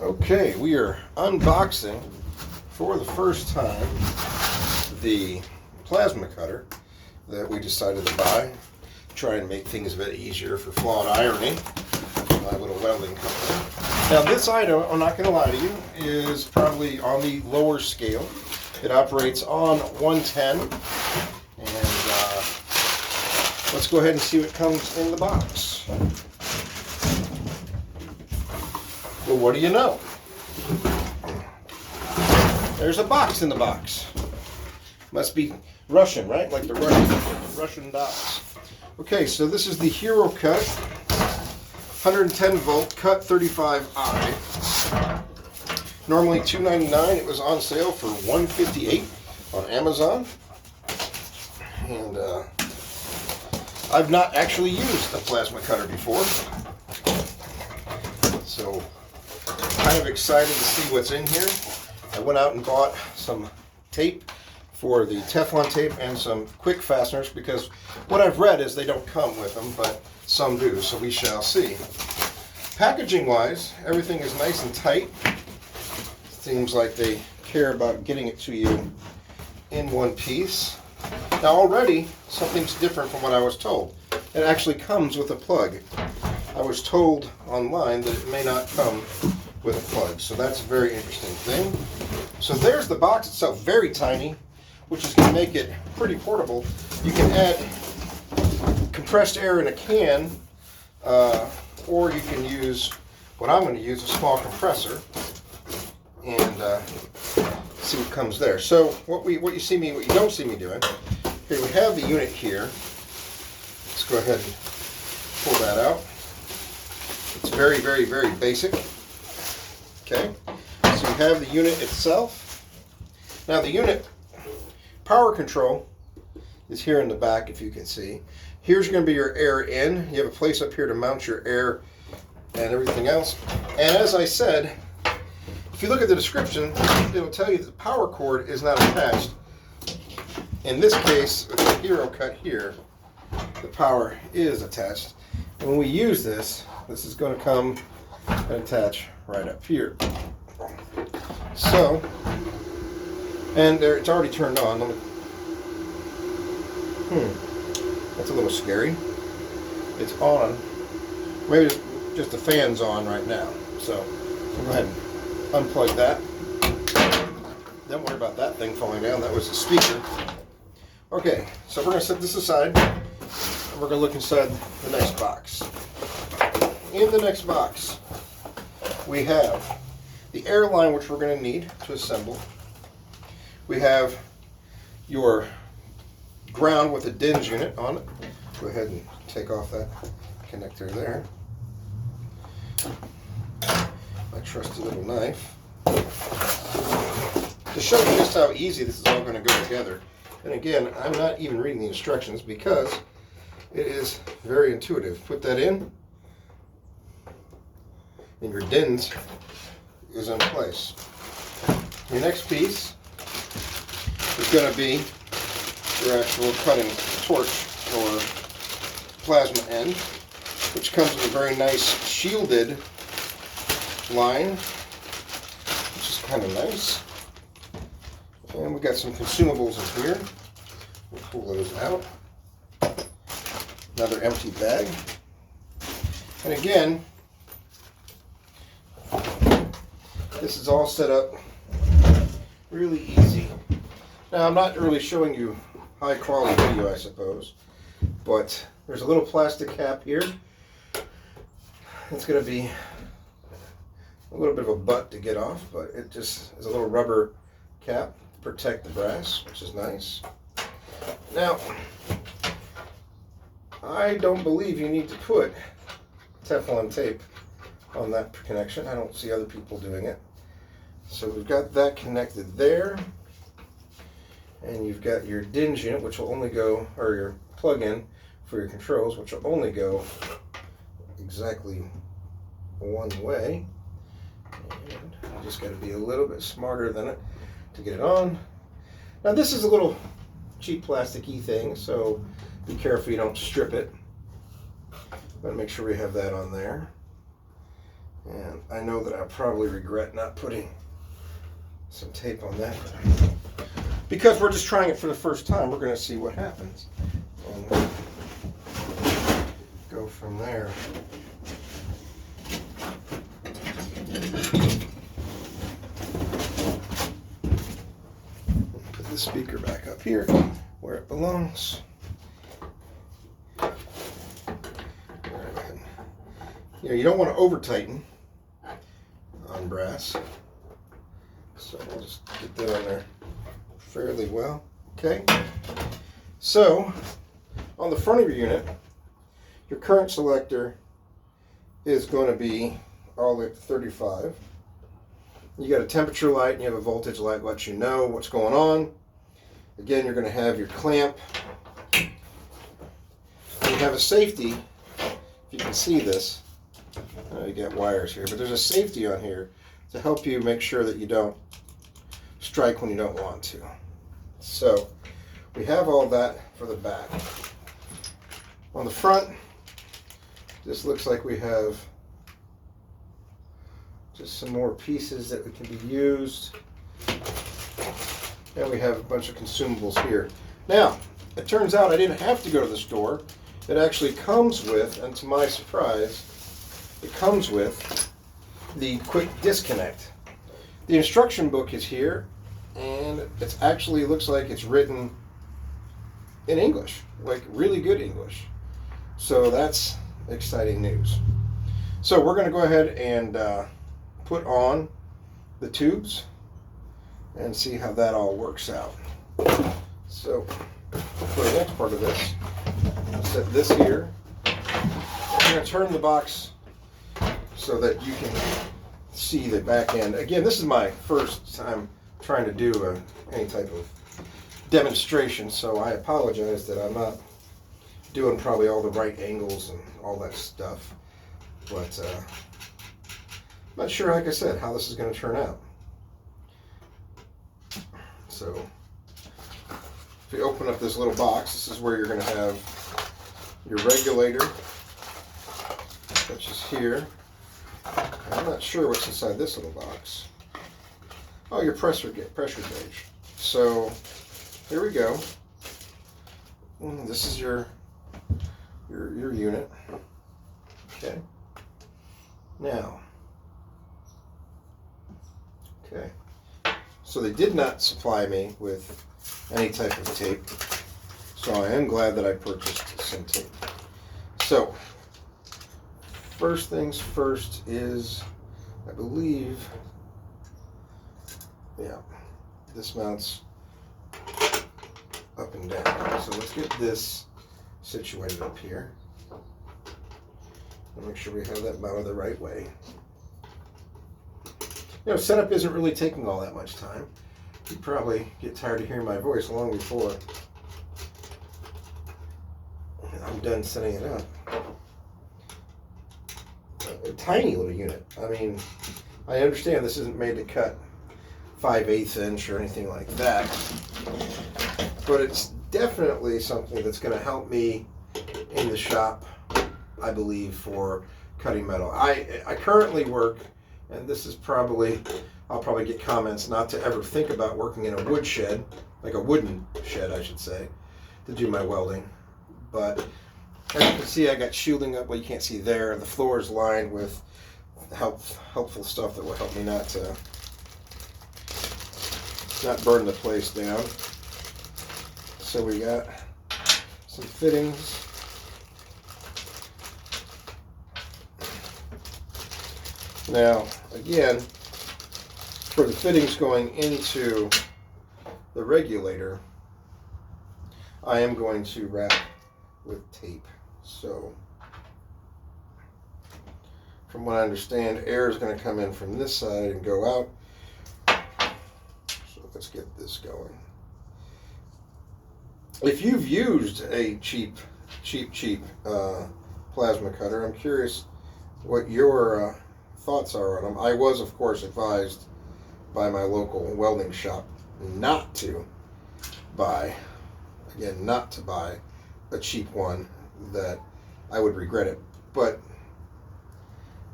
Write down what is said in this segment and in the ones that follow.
Okay, we are unboxing for the first time the plasma cutter that we decided to buy. Try and make things a bit easier for Flawed Irony, my little welding company. Now this item, I'm not going to lie to you, is probably on the lower scale. It operates on 110, and let's go ahead and see what comes in the box. Well, what do you know? There's a box in the box. Must be Russian, right? Like the Russian dots. Okay, so this is the Hero Cut 110 volt Cut 35i. Normally $2.99. It was on sale for $1.58 on Amazon. And I've not actually used a plasma cutter before, so kind of excited to see what's in here. I went out and bought some tape for the Teflon tape and some quick fasteners, because what I've read is they don't come with them, but some do, so we shall see. Packaging wise, everything is nice and tight. Seems like they care about getting it to you in one piece. Now already something's different from what I was told. It actually comes with a plug. I was told online that it may not come with a plug, so that's a very interesting thing. So there's the box itself, very tiny, which is going to make it pretty portable. You can add compressed air in a can, or you can use what I'm going to use, a small compressor, and see what comes there. So what you don't see me doing. Here we have the unit here. Let's go ahead and pull that out. It's very, very, very basic. Okay, so you have the unit itself. Now the unit power control is here in the back, if you can see. Here's going to be your air in. You have a place up here to mount your air and everything else. And as I said, if you look at the description, it'll tell you that the power cord is not attached. In this case, with the Hero Cut here, the power is attached. And when we use this, this is going to come and attach right up here. So, and there, it's already turned on. Let me, that's a little scary. It's on. Maybe just the fan's on right now. So, we'll go ahead and unplug that. Don't worry about that thing falling down. That was the speaker. Okay, so we're going to set this aside, and we're going to look inside the next box. In the next box, we have the air line, which we're going to need to assemble. We have your ground with a DINS unit on it. Go ahead and take off that connector there. My trusty little knife. To show you just how easy this is all going to go together. And again, I'm not even reading the instructions because it is very intuitive. Put that in, and your DINS is in place. Your next piece is going to be your actual cutting torch or plasma end, which comes with a very nice shielded line, which is kind of nice. And we got some consumables in here. We'll pull those out. Another empty bag. And again, this is all set up really easy. Now I'm not really showing you high quality video, I suppose, but there's a little plastic cap here. It's going to be a little bit of a butt to get off, but it just is a little rubber cap to protect the brass, which is nice. Now, I don't believe you need to put Teflon tape on that connection. I don't see other people doing it. So we've got that connected there. And you've got your DINS unit, which will only go, or your plug-in for your controls, which will only go exactly one way. And you just got to be a little bit smarter than it to get it on. Now this is a little cheap plasticky thing, so be careful you don't strip it. But make sure we have that on there. And I know that I'll probably regret not putting some tape on that. Because we're just trying it for the first time, we're going to see what happens. And go from there. Put the speaker back up here where it belongs. You know, you don't want to over tighten on brass, so we'll just get that on there fairly well. Okay, so on the front of your unit, your current selector is going to be all the way up to 35. You got a temperature light and you have a voltage light, lets you know what's going on. Again, you're going to have your clamp. You have a safety, if you can see this. You got wires here, but there's a safety on here to help you make sure that you don't strike when you don't want to. So we have all that for the back. On the front, this looks like we have just some more pieces that can be used. And we have a bunch of consumables here. Now, it turns out I didn't have to go to the store. It actually comes with, and to my surprise, it comes with the quick disconnect. The instruction book is here, and it's actually looks like it's written in English, like really good English. So that's exciting news. So we're going to go ahead and put on the tubes and see how that all works out. So for the next part of this, set this here. I'm going to turn the box so that you can see the back end. Again, this is my first time trying to do any type of demonstration, so I apologize that I'm not doing probably all the right angles and all that stuff. But I'm not sure, like I said, how this is going to turn out. So if you open up this little box, this is where you're going to have your regulator, which is here. I'm not sure what's inside this little box. Oh, your pressure gauge. So here we go. This is your unit. Okay. Now, okay. So they did not supply me with any type of tape. So I am glad that I purchased some tape. So first things first is, I believe, yeah, this mounts up and down. So let's get this situated up here. And make sure we have that mounted the right way. You know, setup isn't really taking all that much time. You probably get tired of hearing my voice long before I'm done setting it up. A tiny little unit. I mean, I understand this isn't made to cut 5/8 inch or anything like that, but it's definitely something that's going to help me in the shop, I believe, for cutting metal. I currently work, and this is probably, I'll probably get comments not to ever think about working in a wood shed, like a wooden shed, I should say, to do my welding. But as you can see, I got shielding up. Well, you can't see there. The floor is lined with helpful stuff that will help me not burn the place down. So we got some fittings. Now, again, for the fittings going into the regulator, I am going to wrap with tape. So, from what I understand, air is going to come in from this side and go out. So let's get this going. If you've used a cheap plasma cutter, I'm curious what your thoughts are on them. I was, of course, advised by my local welding shop not to buy a cheap one, that I would regret it. But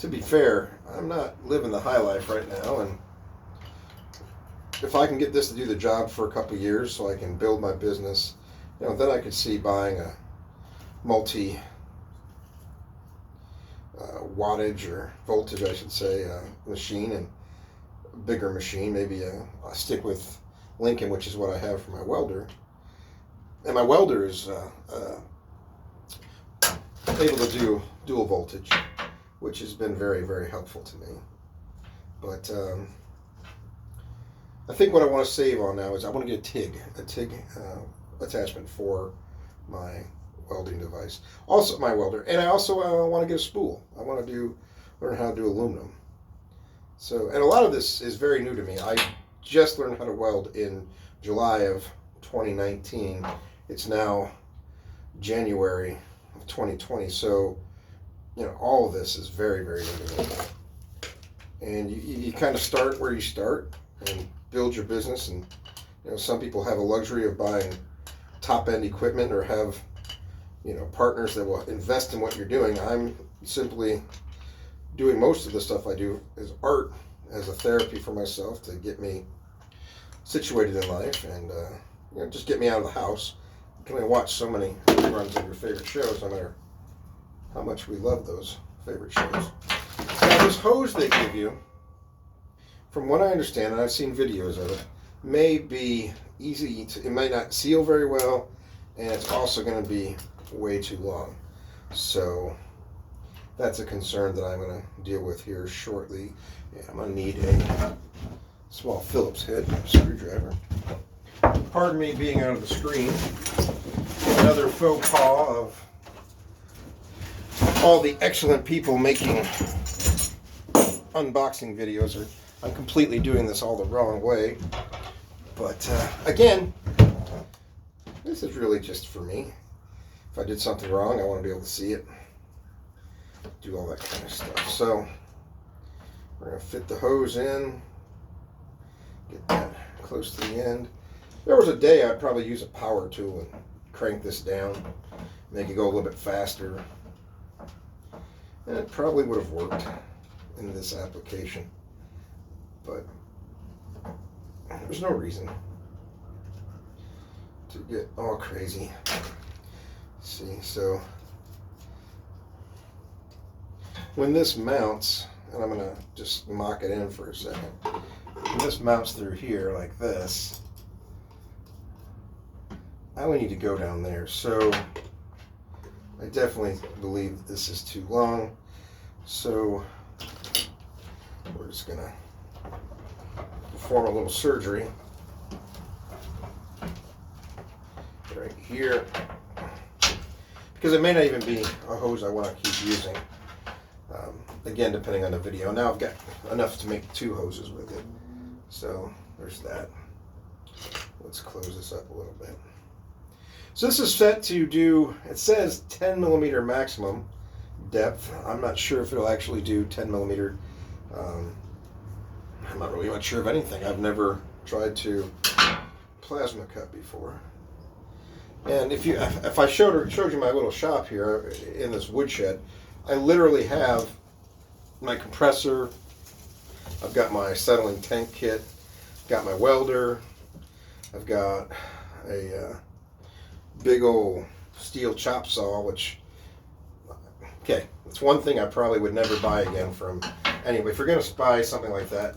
to be fair, I'm not living the high life right now, and if I can get this to do the job for a couple of years so I can build my business, then I could see buying a multi wattage or voltage, I should say, machine, and a bigger machine. Maybe I'll stick with Lincoln, which is what I have for my welder. And my welder is able to do dual voltage, which has been very, very helpful to me. But I think what I want to save on now is I want to get a TIG attachment for my welding device. Also my welder. And I also want to get a spool. I want to learn how to do aluminum. So, and a lot of this is very new to me. I just learned how to weld in July of 2019. It's now January of 2020. So, all of this is very, very new to me. And you kind of start where you start and build your business. And some people have a luxury of buying top-end equipment or have partners that will invest in what you're doing. I'm simply doing most of the stuff I do as art, as a therapy for myself to get me situated in life and just get me out of the house. You can only watch so many runs of your favorite shows, no matter how much we love those favorite shows. Now, this hose they give you, from what I understand, and I've seen videos of it, may be easy to, it might not seal very well, and it's also going to be way too long. So that's a concern that I'm going to deal with here shortly. And I'm going to need a small Phillips head screwdriver. Pardon me being out of the screen. Another faux pas of all the excellent people making unboxing videos. I'm completely doing this all the wrong way. But again, this is really just for me. If I did something wrong, I want to be able to see it. Do all that kind of stuff. So we're going to fit the hose in. Get that close to the end. If there was a day I'd probably use a power tool and crank this down, make it go a little bit faster. And it probably would have worked in this application. But there's no reason to get all crazy. See, so when this mounts, and I'm going to just mock it in for a second. When this mounts through here like this, I only need to go down there. So I definitely believe that this is too long. So we're just going to perform a little surgery right here. Because it may not even be a hose I want to keep using. Again, depending on the video. Now I've got enough to make 2 hoses with it. So there's that. Let's close this up a little bit. So this is set to do, it says 10 millimeter maximum depth. I'm not sure if it'll actually do 10 millimeter. I'm not really much sure of anything. I've never tried to plasma cut before. And if I showed you my little shop here in this woodshed, I literally have my compressor, I've got my acetylene tank kit, got my welder, I've got a big old steel chop saw, which, okay, it's one thing I probably would never buy again from, anyway, if you're going to buy something like that,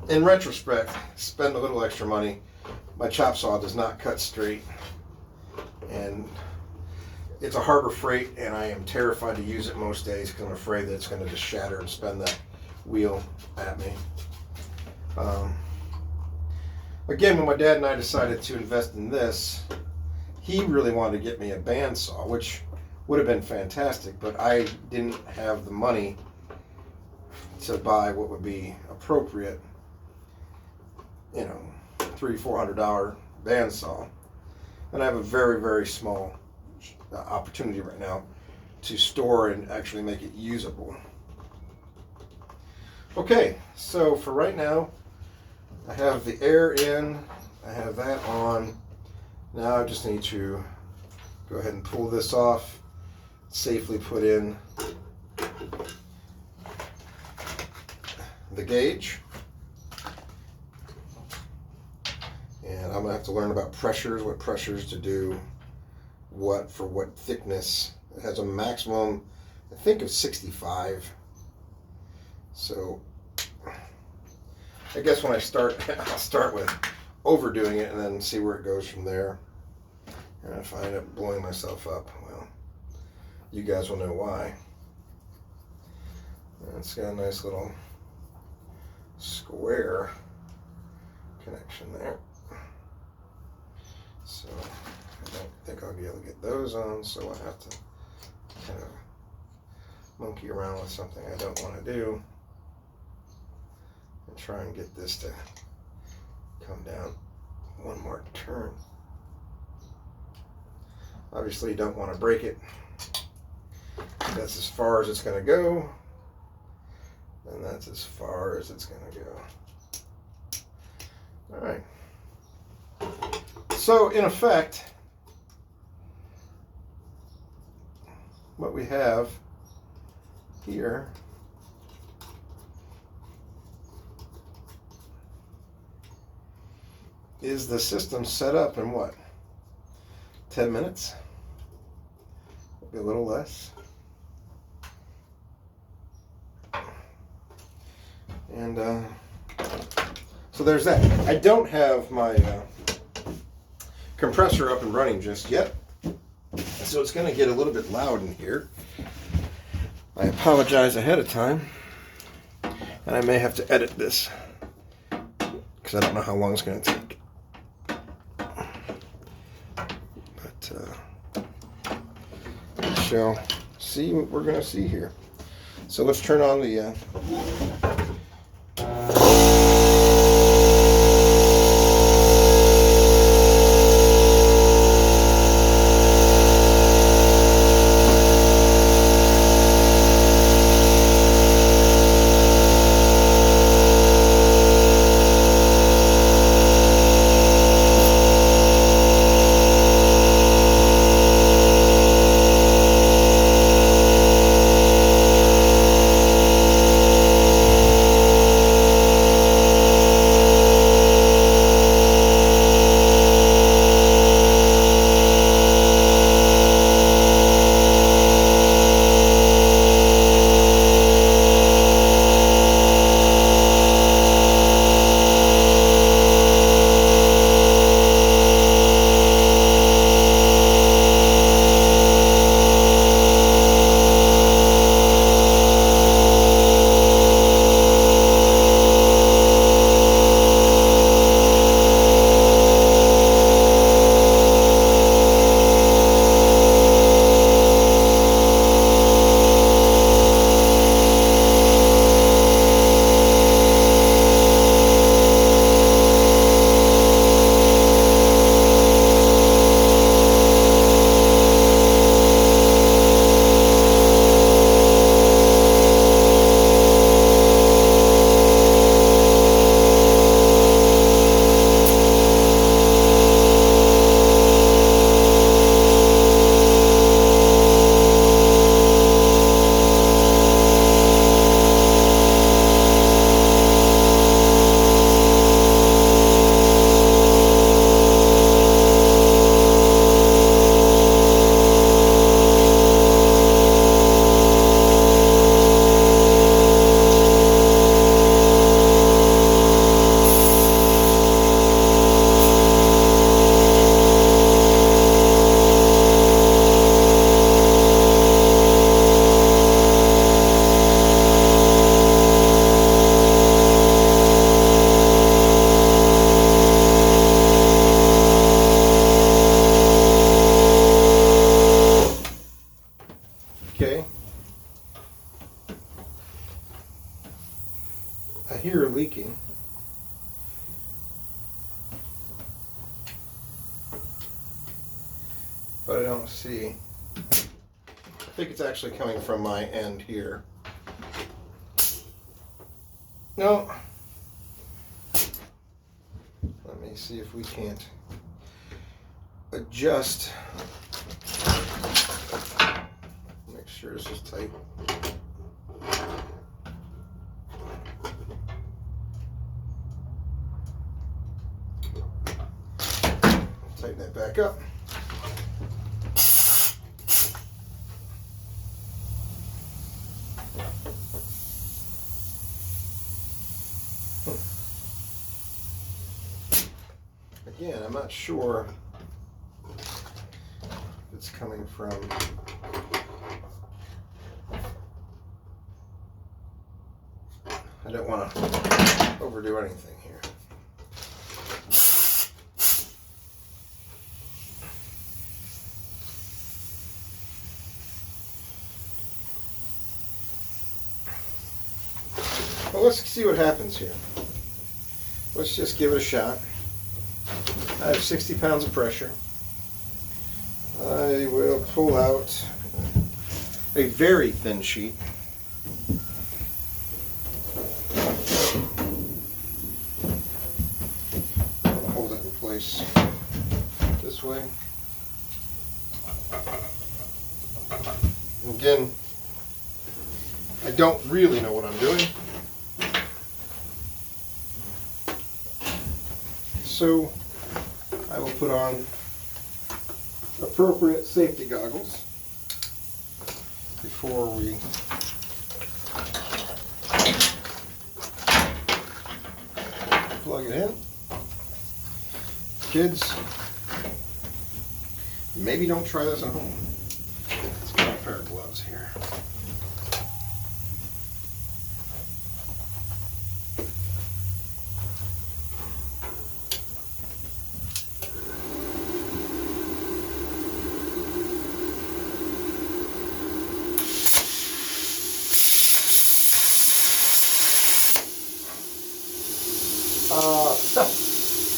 in retrospect, spend a little extra money. My chop saw does not cut straight, and it's a Harbor Freight, and I am terrified to use it most days because I'm afraid that it's going to just shatter and spin that wheel at me. Again, when my dad and I decided to invest in this, he really wanted to get me a bandsaw, which would have been fantastic, but I didn't have the money to buy what would be appropriate, $300-400 bandsaw. And I have a very, very small opportunity right now to store and actually make it usable. Okay, so for right now, I have the air in, I have that on. Now I just need to go ahead and pull this off, safely put in the gauge. And I'm gonna have to learn about pressures, what pressures to do, what for what thickness. It has a maximum, I think, of 65. So I guess when I start, I'll start with overdoing it and then see where it goes from there. And if I end up blowing myself up, well, you guys will know why. And it's got a nice little square connection there. So I don't think I'll be able to get those on, so I'll have to kind of monkey around with something I don't want to do and try and get this to come down one more turn. Obviously you don't want to break it. That's as far as it's going to go, and that's as far as it's going to go. All right. So in effect, what we have here is the system set up in what? 10 minutes? Maybe a little less. And so there's that. I don't have my compressor up and running just yet, so it's going to get a little bit loud in here. I apologize ahead of time, and I may have to edit this because I don't know how long it's going to take. But we shall see what we're going to see here. So let's turn on the I hear leaking. But I don't see. I think it's actually coming from my end here. No. Let me see if we can't adjust. Make sure this is tight. tighten that back up. Again, I'm not sure if it's coming from I don't want to overdo anything here. Well, let's see what happens here. Let's just give it a shot. I have 60 pounds of pressure. I will pull out a very thin sheet. Hold it in place this way. And again, I don't really know what I'm doing. So I will put on appropriate safety goggles before we plug it in. Kids, maybe don't try this at home. Let's get a pair of gloves here.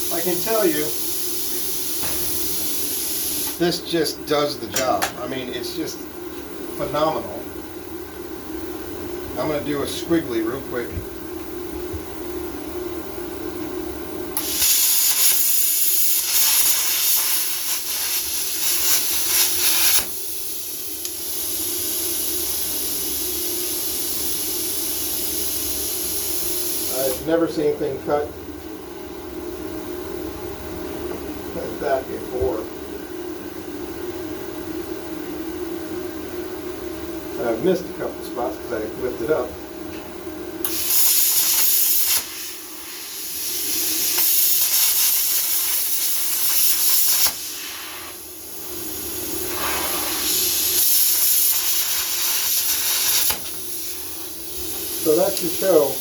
I can tell you, this just does the job. I mean, it's just phenomenal. I'm going to do a squiggly real quick. I've never seen anything cut like that before. And I've missed a couple spots because I lifted up. So that should show,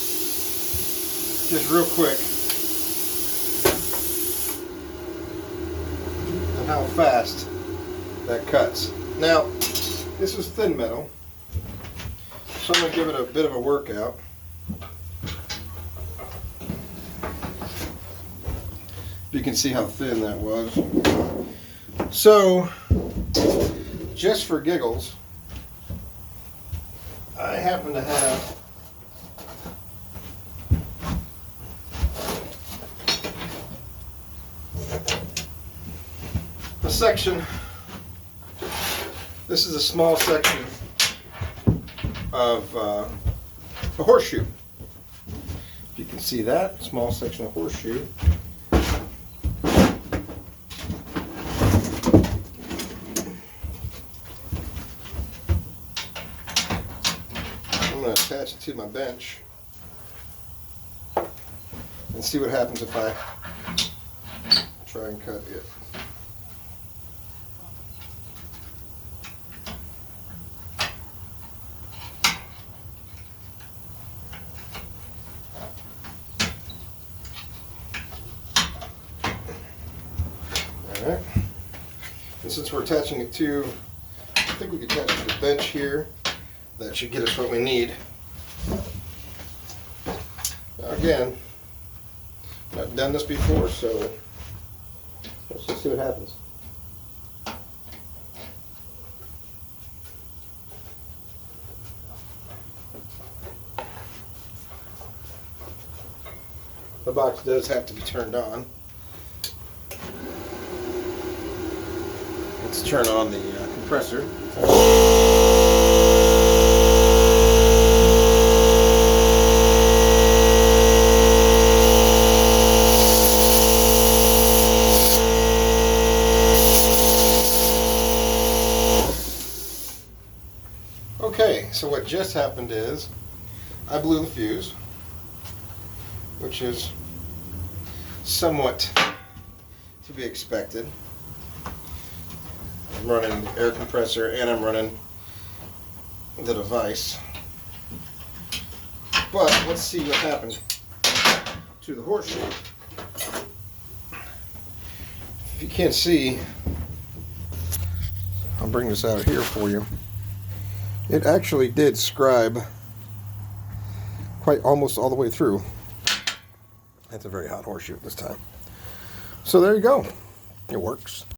just real quick, and how fast that cuts. Now, this is thin metal, so I'm going to give it a bit of a workout. You can see how thin that was. So, just for giggles, I happen to have a section. This is a small section of a horseshoe. If you can see that, small section of horseshoe. I'm going to attach it to my bench and see what happens if I try and cut it. Alright, and since we're attaching it to, I think we can attach it to the bench here. That should get us what we need. Now again, I've done this before, so let's just see what happens. The box does have to be turned on. Let's turn on the compressor. So what just happened is I blew the fuse, which is somewhat to be expected. I'm running the air compressor and I'm running the device. But let's see what happened to the horseshoe. If you can't see, I'll bring this out here for you. It actually did scribe quite almost all the way through. That's a very hot horseshoe this time. So there you go. It works.